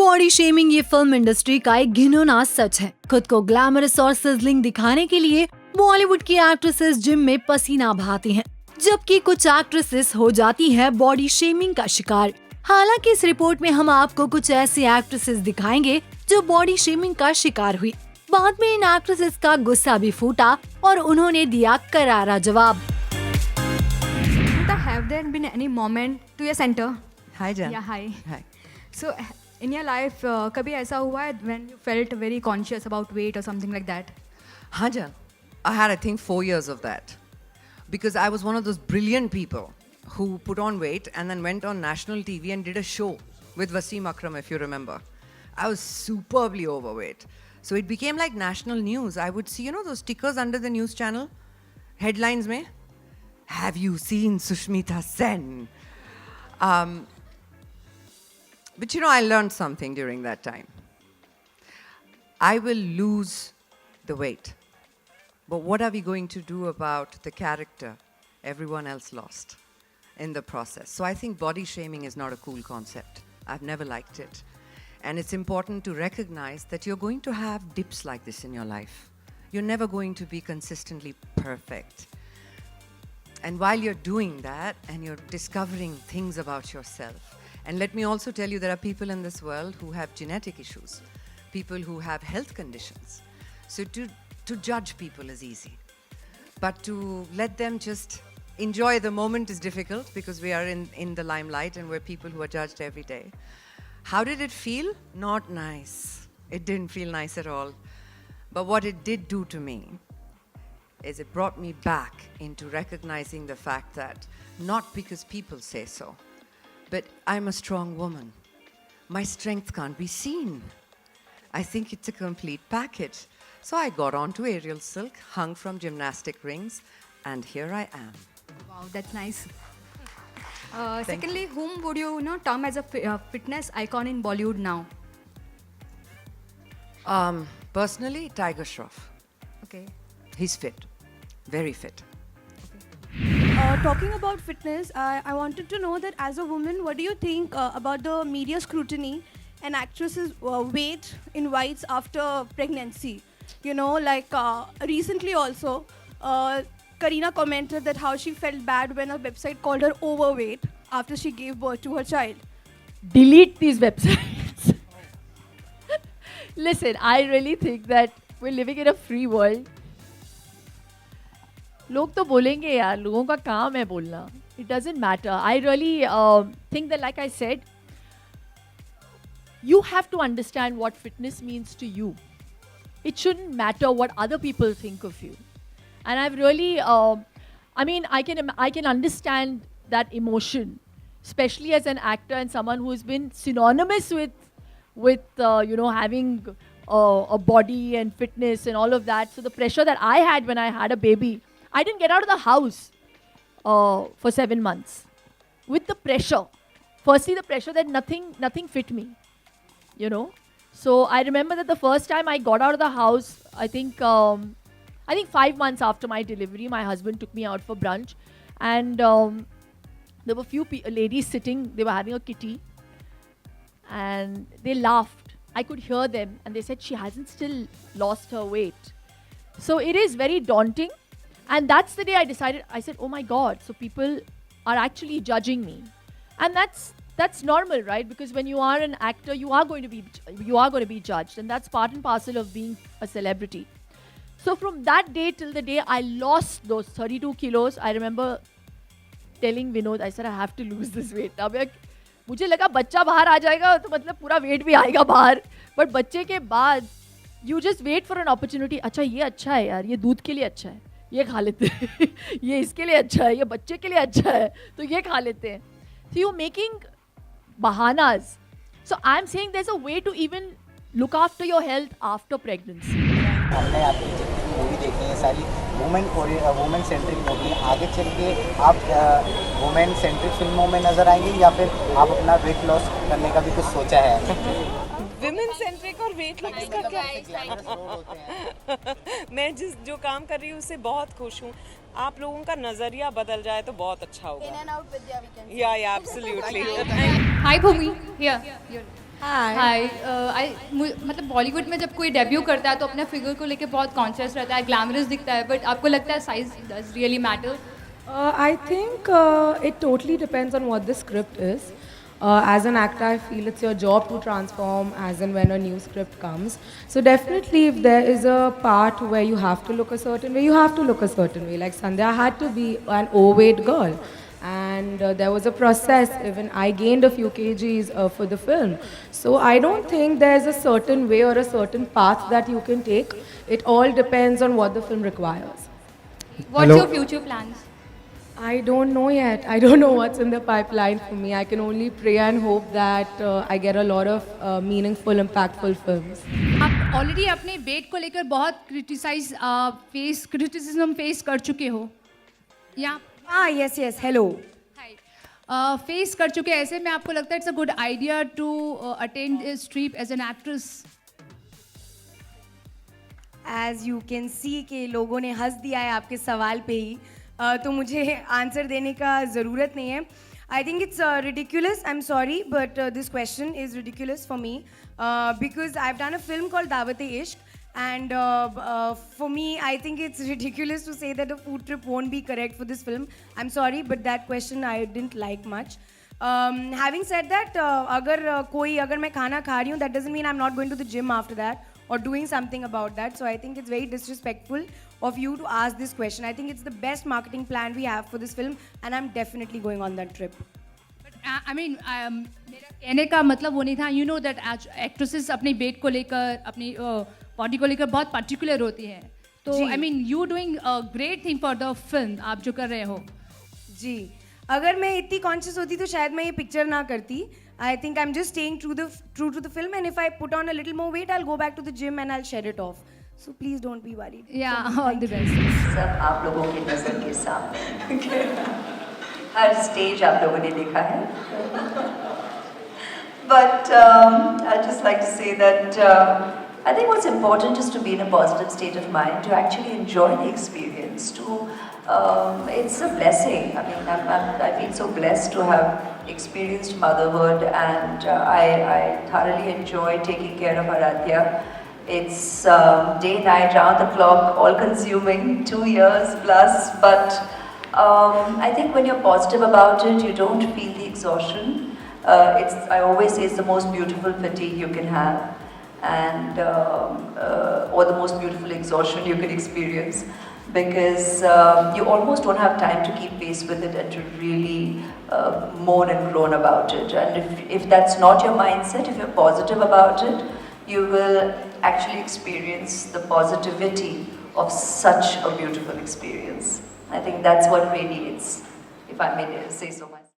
Body shaming ये film industry का एक घिनौना सच है। खुद को ग्लैमरस और सिजलिंग दिखाने के लिए बॉलीवुड की एक्ट्रेसेस जिम में पसीना बहाती हैं, जबकि कुछ एक्ट्रेसेस हो जाती हैं बॉडी शेमिंग का शिकार। हालांकि इस रिपोर्ट में हम आपको कुछ ऐसी एक्ट्रेसेस दिखाएंगे जो बॉडी शेमिंग का शिकार हुई। बाद में इन एक्ट्रेसेस का गुस्सा भी फूटा और उन्होंने दिया करारा जवाब। Have there been any moment to your center? Hi, Jan. Yeah, hi. Hi. So, in your life, कभी ऐसा हुआ है when you felt very conscious about weight or something like that? Haan, Jan. I had, I think, 4 years of that. Because I was one of those brilliant people who put on weight and then went on national TV and did a show with Wasim Akram, if you remember. I was superbly overweight. So it became like national news. I would see, those stickers under the news channel, headlines mein, have you seen Sushmita Sen? But I learned something during that time. I will lose the weight. But what are we going to do about the character everyone else lost in the process? So I think body shaming is not a cool concept. I've never liked it. And it's important to recognize that you're going to have dips like this in your life. You're never going to be consistently perfect. And while you're doing that and you're discovering things about yourself, and let me also tell you, there are people in this world who have genetic issues, people who have health conditions. So to judge people is easy. But to let them just enjoy the moment is difficult because we are in the limelight and we're people who are judged every day. How did it feel? Not nice. It didn't feel nice at all. But what it did do to me is it brought me back into recognizing the fact that not because people say so, but I'm a strong woman. My strength can't be seen. I think it's a complete package. So I got onto aerial silk, hung from gymnastic rings, and here I am. Wow, that's nice. Secondly, whom would you term as a fitness icon in Bollywood now? Personally, Tiger Shroff. Okay. He's fit, very fit. Talking about fitness, I wanted to know that as a woman, what do you think about the media scrutiny and actresses' weight in whites after pregnancy? Recently also, Kareena commented that how she felt bad when a website called her overweight after she gave birth to her child. Delete these websites. Listen, I really think that we're living in a free world. लोग तो बोलेंगे यार, लोगों का काम है बोलना. It doesn't matter. I really think that, like I said, you have to understand what fitness means to you. It shouldn't matter what other people think of you. And I've really, I can understand that emotion, especially as an actor and someone who's been synonymous with having a body and fitness and all of that. So the pressure that I had when I had a baby, I didn't get out of the house for 7 months with the pressure. Firstly, the pressure that nothing fit me, So I remember that the first time I got out of the house, I think 5 months after my delivery, my husband took me out for brunch, and there were few ladies sitting. They were having a kitty, and they laughed. I could hear them, and they said she hasn't still lost her weight. So it is very daunting. And that's the day I decided, I said, oh my God, so people are actually judging me. And that's normal, right? Because when you are an actor, you are going to be judged. And that's part and parcel of being a celebrity. So from that day till the day I lost those 32 kilos, I remember telling Vinod, I said, I have to lose this weight. अब मुझे लगा बच्चा बाहर आ जाएगा तो मतलब पूरा weight भी आएगा बाहर. But बच्चे के बाद, you just wait for an opportunity. अच्छा ये अच्छा है यार, ये दूध के लिए अच्छा है. ये खा लेते हैं ये इसके लिए अच्छा है, ये बच्चे के लिए अच्छा है, तो ये खा लेते हैं. So you're making bahanas. So I'm saying there's a way to even look after your health after pregnancy. हमने आपकी जितनी मूवी देखी है सारी वुमेन सेंट्रिक मूवी. आगे चल के आप वुमेन सेंट्रिक फिल्मों में नजर आएंगे या फिर आप अपना वेट लॉस करने का भी कुछ सोचा है? विमेन सेंट्रिक और वेट लॉस का क्या? मैं जो काम कर रही हूँ उससे बहुत खुश हूँ. आप लोगों का नजरिया बदल जाए तो बहुत अच्छा होगा. In and out Vidya we can say. Yeah, absolutely. Hi Bhumi, here. हाय मतलब बॉलीवुड में जब कोई डेब्यू करता है तो अपने फिगर को लेके बहुत कॉन्शियस रहता है, ग्लैमरस दिखता है, बट आपको लगता है size does really matter? I think it totally depends on what the script is. As an actor, I feel it's your job to transform as and when a new script comes. So definitely, if there is a part where you have to look a certain way, you have to look a certain way. Like Sandhya had to be an overweight girl. And there was a process, even I gained a few kgs for the film. So I don't think there's a certain way or a certain path that you can take. It all depends on what the film requires. What's your future plans? I don't know yet. I don't know what's in the pipeline for me. I can only pray and hope that I get a lot of meaningful, impactful films. आप already अपने wait को लेकर बहुत criticism face कर चुके हो या Yes, hello. Face कर चुके हैं, ऐसे में आपको लगता है it's a good idea to attend this trip as an actress? As you can see कि लोगों ने हंस दिया है आपके सवाल पे ही, तो मुझे आंसर देने का ज़रूरत नहीं है. I think it's ridiculous. I am sorry but this question is ridiculous for me because I have done a film called दावत ए इश्क. And for me, I think it's ridiculous to say that a food trip won't be correct for this film. I'm sorry, but that question I didn't like much. Having said that, अगर मैं खाना खा रही हूँ, that doesn't mean I'm not going to the gym after that or doing something about that. So I think it's very disrespectful of you to ask this question. I think it's the best marketing plan we have for this film, and I'm definitely going on that trip. I mean, मेरा कहने का मतलब वो नहीं था. You know that actresses अपने wait को लेकर, अपनी बॉडी को लेकर बहुत पर्टिकुलर होती हैं. तो I mean you doing a great thing for the film, आप जो कर रहे हो. जी, अगर मैं इतनी कॉन्शियस होती तो शायद मैं ये पिक्चर ना करती. I think I am just staying true to the film, and if I put on a little more weight I will go back to the gym and I will shed it off. So please don't be worried. Yeah all the best. सब आप लोगों की नज़र के सामने हर stage आप लोगों ने देखा है. But I'd just like to say that I think what's important is to be in a positive state of mind, to actually enjoy the experience. It's a blessing. I mean, I feel so blessed to have experienced motherhood, and I thoroughly enjoy taking care of Aradhya. It's day, night, round the clock, all-consuming, 2 years plus. But I think when you're positive about it, you don't feel the exhaustion. I always say it's the most beautiful fatigue you can have, and or the most beautiful exhaustion you can experience, because you almost don't have time to keep pace with it and to really moan and groan about it. And if that's not your mindset, if you're positive about it, you will actually experience the positivity of such a beautiful experience. I think that's what radiates, if I may say so much.